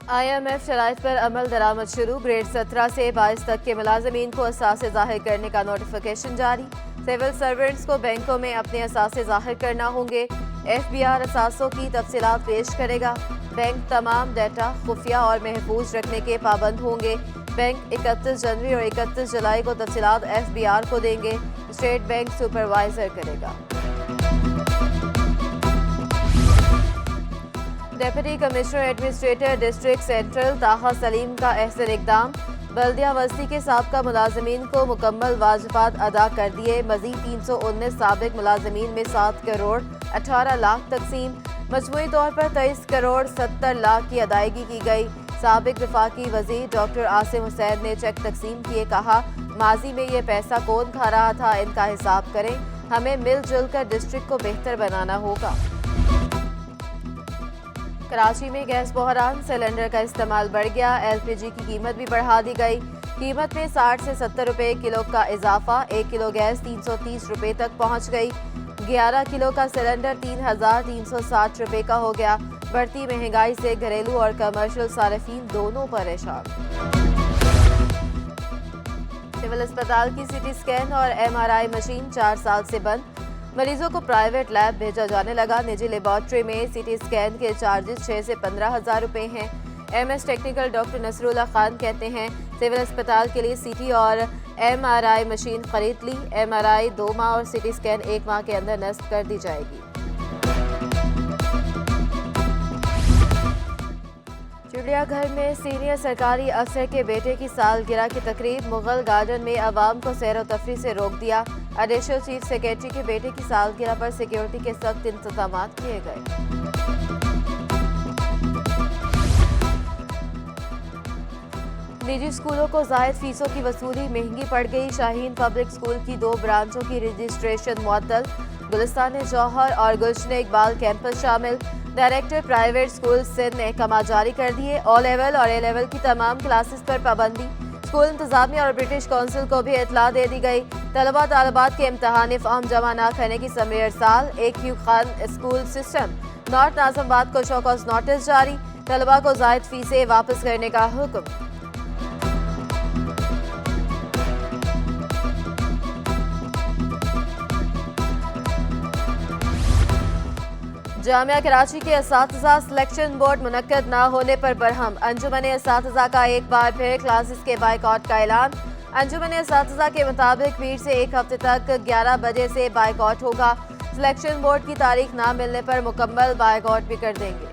IMF शराइत पर अमल दरामद शुरू। Grade 17 से 22 तक के मुलाजमीन को असासे जाहिर करने का नोटिफिकेशन जारी। सिविल सर्वेंट्स को बैंकों में अपने असासे जाहिर करना होंगे। FBR असासों की तफसीलात पेश करेगा। बैंक तमाम डेटा खुफिया और महफूज रखने के पाबंद होंगे। बैंक 31 जनवरी और 31 जुलाई को तफसीलात FBR को देंगे। स्टेट बैंक सुपरवाइजर करेगा। Deputy commissioner administrator district central ताहा सलीम का अहसन इकदाम। बल्दिया बस्ती के साबका मुलाजमीन को मुकम्मल वाजिबात अदा कर दिए। मजीद 319 साबिक मुलाजमीन में 7 करोड़ 18 लाख तकसीम। मजमूई तौर पर 23 करोड़ 70 लाख की अदायगी की गई। साबिक वफाकी वजीर डॉक्टर आसिम हुसैन ने चेक तकसीम किए। कहा, माजी में ये पैसा कौन खा रहा था, इनका हिसाब करें। हमें मिलजुल कर डिस्ट्रिक्ट को बेहतर बनाना होगा। कराची में गैस बहरान, सिलेंडर का इस्तेमाल बढ़ गया। LPG की कीमत भी बढ़ा दी गई। कीमत में 60 से 70 रुपए किलो का इजाफा। 1 किलो गैस 330 रुपए तक पहुंच गई। 11 किलो का सिलेंडर 3,360 रुपए का हो गया। बढ़ती महंगाई से घरेलू और कमर्शियल सार्फिन दोनों परेशान। सिविल अस्पताल की CT स्कैन और MRI मशीन 4 साल से बंद। मरीजों को प्राइवेट लैब भेजा जाने लगा। निजी लेबॉर्ट्री में CT स्कैन के चार्जेस 6 से 15,000 रुपए हैं। MS technical doctor Nasrullah Khan कहते हैं, सिविल अस्पताल के लिए CT और MRI मशीन खरीद ली। MRI 2 माह और CT स्कैन 1 माह के अंदर नस्ब कर दी जाएगी। चिड़ियाघर में सीनियर सरकारी अफसर के बेटे की सालगिरह की तकरीब। मुगल गार्डन में अवाम को सैर व तफरी से रोक दिया। एडिशनल चीफ सेक्रेटरी के बेटे की सालगिरह पर सिक्योरिटी के सख्त इंतजाम किए गए। निजी स्कूलों को जायद फीसों की वसूली महंगी पड़ गई। शाहीन पब्लिक स्कूल की 2 ब्रांचों की रजिस्ट्रेशन मुअत्तल। गुलिस्तान जौहर और गुलशन इकबाल कैंपस शामिल। डायरेक्टर प्राइवेट स्कूल सिंध ने अहकाम जारी कर दिए। O लेवल और A लेवल की तमाम क्लासेस पर पाबंदी। स्कूल इंतजामिया और ब्रिटिश काउंसिल को भी इतला दे दी गई। तलबा तालबात के इम्तहानी फॉर्म जमा न करने की समय अरसाल। AQ Khan school system north Najmabad को शोकॉज नोटिस जारी। तलबा को जायद फीसें वापस करने का हुक्म। जामिया कराची के असातिज़ा सिलेक्शन बोर्ड मुनक्कद न होने पर बरहम। अंजुमन असातिज़ा का एक बार फिर क्लासेस के बाइकआउट का ऐलान। अंजुमन असातिज़ा के मुताबिक पीर से 1 हफ्ते तक 11 बजे से बाइकआउट होगा। सिलेक्शन बोर्ड की तारीख ना मिलने पर मुकम्मल बाइकआउट भी कर देंगे।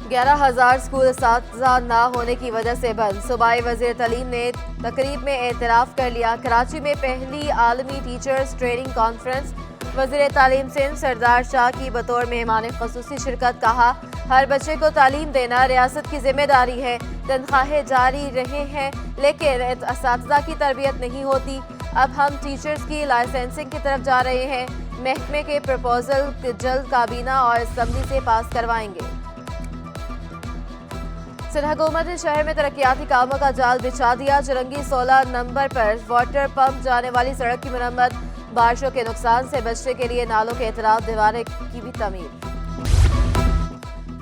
11,000 स्कूल असातिज़ा न होने की वजह से बंद। सूबाई वज़ीर तालीम ने तकरीब में एतराफ़ कर लिया। कराची में पहली आलमी टीचर्स ट्रेनिंग कॉन्फ्रेंस। वज़ीर तालीम सिंध सरदार शाह की बतौर मेहमान ख़ुसूसी शिरकत। कहा, हर बच्चे को तालीम देना रियासत की जिम्मेदारी है। तनख्वाहें जारी रहे हैं लेकिन असातिज़ा की तरबियत नहीं होती। अब हम टीचर्स की लाइसेंसिंग की तरफ जा रहे हैं। महकमे के प्रपोजल जल्द काबीना और असम्बली से पास करवाएंगे। सिंध हुकूमत ने शहर में तरक्याती कामों का जाल बिछा दिया। चुरंगी 16 नंबर पर वाटर पंप जाने वाली सड़क की मरम्मत। बारिशों के नुकसान से बचने के लिए नालों के एतराफ दीवारें की भी तमीर।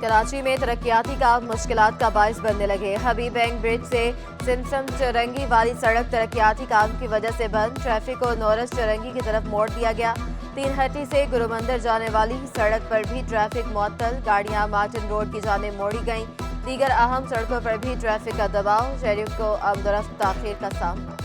कराची में तरक्याती काम मुश्किलात का बायस बनने लगे। हबीब बैंक ब्रिज से सिमसम चुरंगी वाली सड़क तरक्याती काम की वजह से बंद। ट्रैफिक को नौरस चुरंगी की तरफ मोड़ दिया गया। 3 हट्टी से गुरुमंदिर जाने वाली सड़क पर भी ट्रैफिक मुअत्तल। गाड़ियां मार्टिन रोड की जानिब मोड़ी गईं। दीगर अहम सड़कों पर भी ट्रैफिक का दबाव। शहरियों को आमदरफ्त ताखीर का सामना।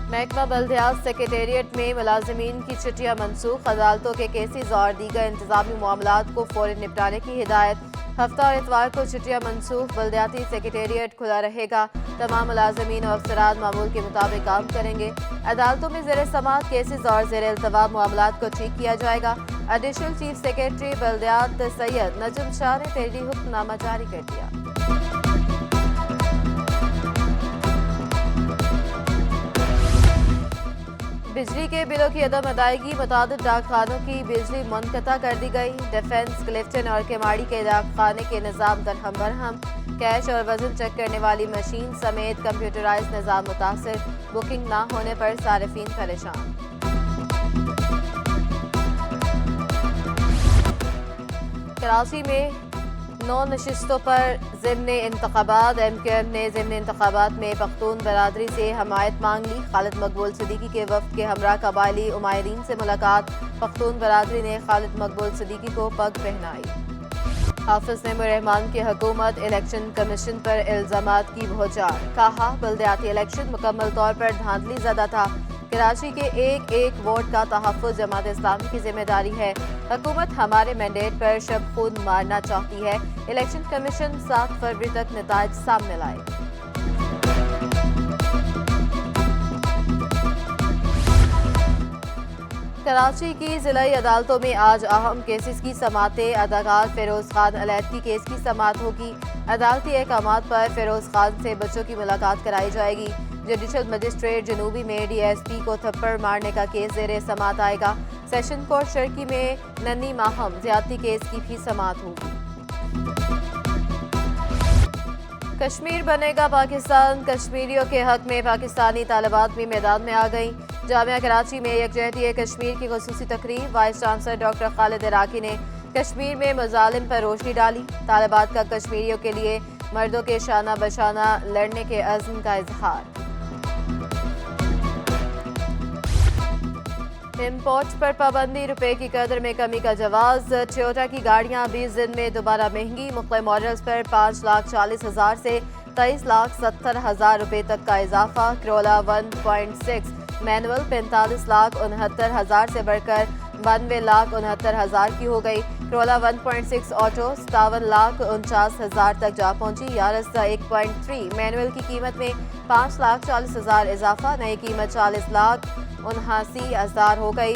महकमा बल्दियात सेक्रेटेरिएट में मुलाजमीन की छुट्टियां मनसूख। अदालतों के केसेस और दीगर इंतजामी मामलात को फौरन निपटाने की हिदायत। हफ्ता और इतवार को छुट्टियां मनसूख। बल्दियाती सेक्रेटेरिएट खुला रहेगा। तमाम मुलाजमीन और अफसरान मामूल के मुताबिक काम करेंगे। अदालतों में ज़ेर समाअत केसेस और ज़ेर इल्तवा मामलात को ठीक किया जाएगा। एडिशनल चीफ सेक्रेटरी बल्दियात सैयद नजम शाह ने तहरीरी हुक्मनामा जारी कर दिया। बिजली के बिलों की अदम अदायगी मुताबिक डाकखानों की बिजली मुनक़ता कर दी गई। डिफेंस, क्लिफ्टन और केमाड़ी के डाकखाने के निज़ाम दरहम बरहम। कैश और वजन चेक करने वाली मशीन समेत कंप्यूटराइज निज़ाम मुतासर। बुकिंग ना होने पर सारिफीन परेशान। कराची में 9 नशिस्तों पर ज़िम्ने इंतखाबात। MQM ने ज़िम्ने इंतखाबात में पख्तून बरादरी से हमायत मांग ली। खालिद मकबूल सिद्दीकी के वफ्द के हमरा कबायली उमायरीन से मुलाकात। पख्तून बरादरी ने खालिद मकबूल सिद्दीकी को पग पहनाई। हाफिज नईमुर रहमान की हुकूमत इलेक्शन कमीशन पर इल्जामात की भौचार। कहा, बल्दियाती इलेक्शन मुकम्मल तौर पर धांधली ज़दा था। कराची के एक एक वोट का तहफ़्फ़ुज़ जमात इस्लामी की जिम्मेदारी है। हुकूमत हमारे मैंडेट पर शब खून मारना चाहती है। इलेक्शन कमीशन 7 फरवरी तक नताइज सामने लाए। कराची की जिलाई अदालतों में आज अहम केसेस की समातें। अदाकार फिरोज खान अलैती केस की समात होगी। अदालती अहकामात पर फिरोज खान से बच्चों की मुलाकात कराई जाएगी। जुडिशल मजिस्ट्रेट जनूबी में DSP को थप्पड़ मारने का केस ज़ेरे समात आएगा। सेशन कोर्ट शर्की में नन्ही माहम ज्यादती केस की भी समात होगी। कश्मीर बनेगा पाकिस्तान। कश्मीरियों के हक में पाकिस्तानी तालिबात भी मैदान में आ गई। जामिया कराची में यकजहती कश्मीर की खुसूसी तकरीब। Vice chancellor doctor Khalid Iraqi ने कश्मीर में मुजालिम पर रोशनी डाली। तालिबात का कश्मीरियों के लिए मर्दों के शाना बशाना लड़ने के अज़्म का इजहार। इम्पोर्ट पर पाबंदी, रुपए की कदर में कमी का जवाब। टोयोटा की गाड़ियां 20 दिन में दोबारा महंगी। मुख्तलिफ मॉडल्स पर 5,40,000 से 23,70,000 रुपए तक का इजाफा। क्रोला 1.6 मैनुअल 45,69,000 से बढ़कर 92,69,000 की हो गई। क्रोला 1.6 ऑटो 57,49,000 तक जा पहुंची। यारिस 1.3 मैनुअल की कीमत में 5,40,000 इजाफा। नई कीमत 40,79,000 हो गई।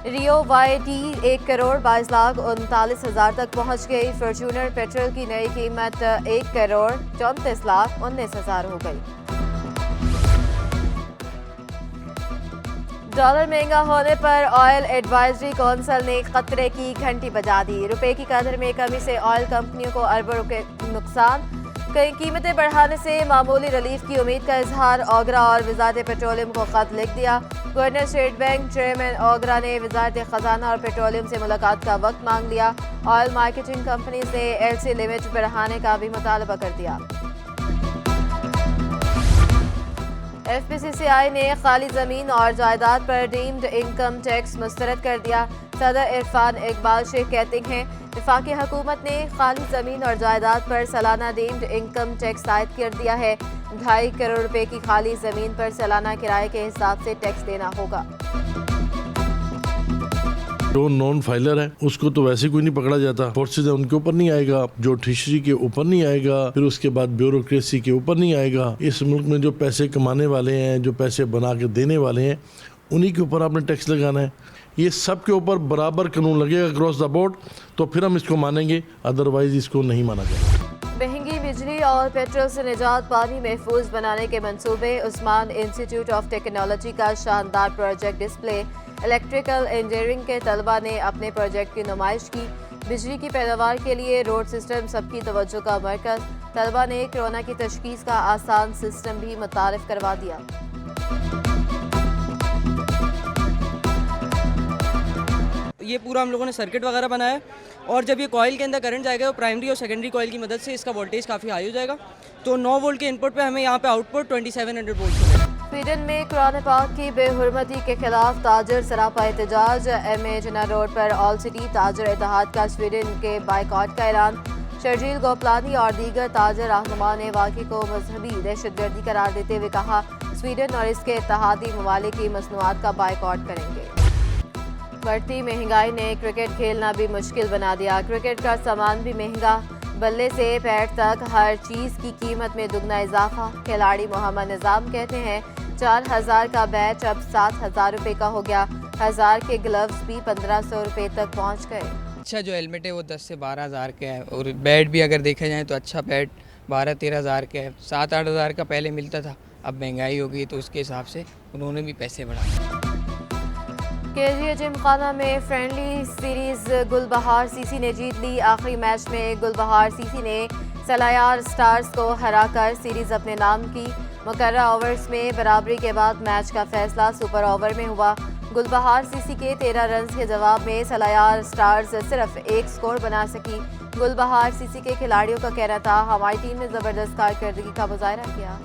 रियो YT 1,22,39,000 तक पहुंच गई। फॉर्च्यूनर पेट्रोल की नई कीमत 1,34,19,000 हो गई। डॉलर महंगा होने पर ऑयल एडवाइजरी कौंसिल ने खतरे की घंटी बजा दी। रुपए की कदर में कमी से ऑयल कंपनियों को अरबों रुपए नुकसान। कई कीमतें बढ़ाने से मामूली रिलीफ की उम्मीद का इजहार। ओगरा और वजारत पेट्रोलियम को खत लिख दिया। गवर्नर स्टेट बैंक चेयरमैन ओगरा ने वजारत खजाना और पेट्रोलियम से मुलाकात का वक्त मांग लिया। ऑयल मार्केटिंग कंपनी से LC लिमिट बढ़ाने का भी मुतालबा कर दिया। FPCCI ने खाली जमीन और जायदाद पर डीम्ड इनकम टैक्स मुस्तरद कर दिया। सदर इरफान इकबाल शेख कहते हैं, वफाकी हुकूमत ने खाली जमीन और जायदाद पर सालाना डीम्ड इनकम टैक्स आयद कर दिया है। 2.5 करोड़ रुपए की खाली जमीन पर सालाना किराए के हिसाब से टैक्स देना होगा। जो नॉन फाइलर है उसको तो वैसे कोई नहीं पकड़ा जाता। फोर्सेज है उनके ऊपर नहीं आएगा, जो ट्रेजरी के ऊपर नहीं आएगा, फिर उसके बाद ब्यूरोक्रेसी के ऊपर नहीं आएगा। इस मुल्क में जो पैसे कमाने वाले हैं, जो पैसे बना के देने वाले हैं, उन्हीं के ऊपर आपने टैक्स लगाना है। ये सब के ऊपर बराबर कानून लगेगा क्रॉस द बोर्ड, तो फिर हम इसको मानेंगे, अदरवाइज इसको नहीं माना जाएगा। महंगी बिजली और पेट्रोल से निजात पानी महफूज बनाने के मंसूबे। उस्मान इंस्टीट्यूट ऑफ टेक्नोलॉजी का शानदार प्रोजेक्ट डिस्प्ले। इलेक्ट्रिकल इंजीनियरिंग के तलबा ने अपने प्रोजेक्ट की नुमाइश की। बिजली की पैदावार के लिए रोड सिस्टम सबकी तवज्जो का मरकज। तलबा ने कोरोना की तशखीस का आसान सिस्टम भी मुतारिफ करवा दिया। ये पूरा हम लोगों ने सर्किट वगैरह बनाया है, और जब ये कॉइल के अंदर करंट जाएगा, वो प्राइमरी और सेकेंडरी कॉइल की मदद से इसका वोल्टेज काफ़ी हाई हो जाएगा। तो 9 वोल्ट के इनपुट पे हमें यहाँ पे आउटपुट 2700 वोल्ट मिलेगा। स्वीडन में कुरान पाक की बेहुरमती के खिलाफ ताजर सरापा एहतजाज। MA जिना रोड पर ऑल सिटी ताजर इत्तेहाद का स्वीडन के बाइकआउट का ऐलान। शर्जील गोपलानी और दीगर ताजर रहनुमा ने वाक़े को मजहबी दहशतगर्दी करार देते हुए कहा, स्वीडन और इसके इत्तेहादी ममालिक की मसनूआत का बाइकआउट करेंगे। बढ़ती महंगाई ने क्रिकेट खेलना भी मुश्किल बना दिया। क्रिकेट का सामान भी महंगा। बल्ले से बैट तक हर चीज़ की कीमत में दुगना इजाफा। खिलाड़ी मोहम्मद निज़ाम कहते हैं, 4,000 का बैट अब 7,000 रुपये का हो गया। 1,000 के ग्लव्स भी 1,500 रुपये तक पहुँच गए। अच्छा जो हेलमेट है वो 10 से 12 हज़ार का है, और बैट भी अगर देखा जाए तो अच्छा बैट 12-13 हज़ार का है। 7-8 हज़ार का पहले मिलता था, अब महंगाई हो गई तो उसके हिसाब से उन्होंने भी पैसे बढ़ाए। केजीए जिमखाना में फ्रेंडली सीरीज गुलबहार सीसी ने जीत ली। आखिरी मैच में गुलबहार सीसी ने सलायार स्टार्स को हराकर सीरीज अपने नाम की। मुकर्रर ओवर्स में बराबरी के बाद मैच का फैसला सुपर ओवर में हुआ। गुलबहार सीसी के 13 रन के जवाब में सलायार स्टार्स सिर्फ एक स्कोर बना सकी। गुलबहार सीसी के खिलाड़ियों का कहना था, हमारी टीम ने जबरदस्त कारकर्दगी का मुजाहरा किया।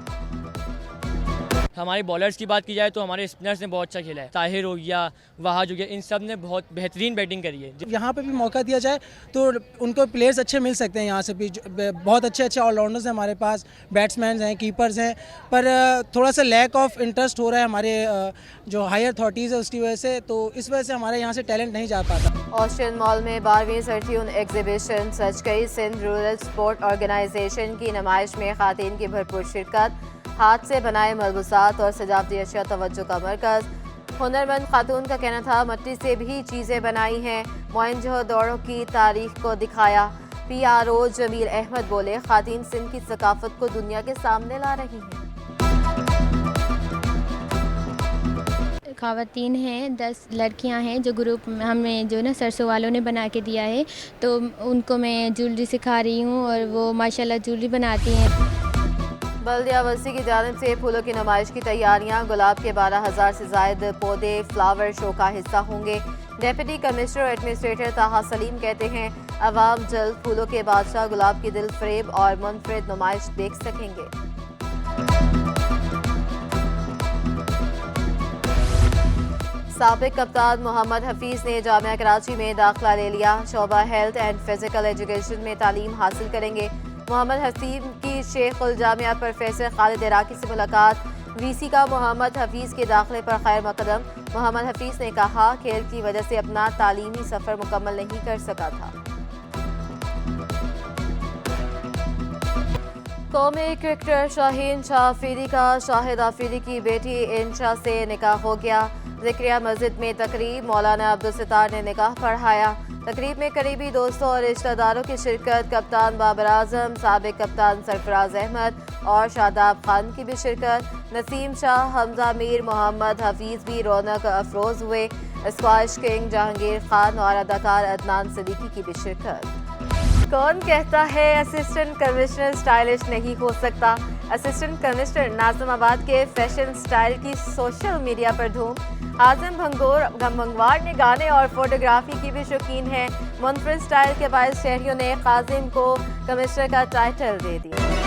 हमारे बॉलर्स की बात की जाए तो हमारे स्पिनर्स ने बहुत अच्छा खेला है। ताहिर हो गया, वहाज हो गया, इन सब ने बहुत बेहतरीन बैटिंग करी है। यहाँ पे भी मौका दिया जाए तो उनको प्लेयर्स अच्छे मिल सकते हैं। यहाँ से भी बहुत अच्छे अच्छे ऑलराउंडर्स हैं हमारे पास, बैट्समैन हैं, कीपर्स हैं, पर थोड़ा सा लैक ऑफ इंटरेस्ट हो रहा है हमारे जो हायर अथॉरिटीज़ है उसकी वजह से, तो इस वजह से हमारे यहाँ से टैलेंट नहीं जा पाता। ऑस्टिन मॉल में 12वीं सरट्यून एग्जीबिशन सच कई सिंध रूरल स्पोर्ट ऑर्गेनाइजेशन की नुमाइश में खातन की भरपूर शिरकत। हाथ से बनाए मलबूसात और सजावटी अशिया तवज्जो का मरकज। हुनरमंद खातून का कहना था, मिट्टी से भी चीज़ें बनाई हैं। मोहनजोदड़ो की तारीख को दिखाया। PRO जमील अहमद बोले, खातन सिंध की सकाफत को दुनिया के सामने ला रही हैं। ख़वातीन हैं, 10 लड़कियां हैं जो ग्रुप हमें जो ना सरसों वालों ने बना के दिया है, तो उनको मैं ज्वेलरी सिखा रही हूँ और वो माशाल्लाह ज्वेलरी बनाती हैं। बल्दिया वसी की जानिब से फूलों की नुमाइश की तैयारियां। गुलाब के 12,000 से जायद पौधे फ्लावर शो का हिस्सा होंगे। डेप्यूटी कमिश्नर एडमिनिस्ट्रेटर ताहा सलीम कहते हैं, अवाम जल्द फूलों के बादशाह गुलाब की दिल फरेब और मुनफरिद नुमाइश देख सकेंगे। साबिक कप्तान मोहम्मद हफीज ने जामिया कराची में दाखिला ले लिया। शोबा हेल्थ एंड फिजिकल एजुकेशन में तालीम हासिल करेंगे। मोहम्मद हसीब की शेख उल जामिया प्रोफेसर खालिद इराकी से मुलाकात। VC का मोहम्मद हफीज के दाखिले पर खैर मकदम। मोहम्मद हफीज ने कहा, खेल की वजह से अपना तालीमी सफर मुकम्मल नहीं कर सका था। कौमी क्रिकेटर शाहीन शाह आफरीदी का शाहिद आफरीदी की बेटी इंशा से निकाह हो गया। ज़िक्रिया मस्जिद में तकरीब, मौलाना अब्दुल सत्तार ने निकाह पढ़ाया। तकरीब में करीबी दोस्तों और रिश्तेदारों की शिरकत। कप्तान बाबर आजम, साबिक कप्तान सरफराज अहमद और शादाब खान की भी शिरकत। नसीम शाह, हमजा मीर, मोहम्मद हफीज भी रौनक अफरोज हुए। स्क्वाश किंग जहांगीर खान और अदाकार अदनान सिद्दीकी की भी शिरकत। कौन कहता है असिस्टेंट कमिश्नर स्टाइलिश नहीं हो सकता? असिस्टेंट कमिश्नर नाज़िमाबाद के फैशन स्टाइल की सोशल मीडिया पर धूम। आजम भंगवार ने गाने और फोटोग्राफी की भी शौकीन है। मुनफरिद स्टाइल के बायस शहरियों ने काजिम को कमिश्नर का टाइटल दे दिया।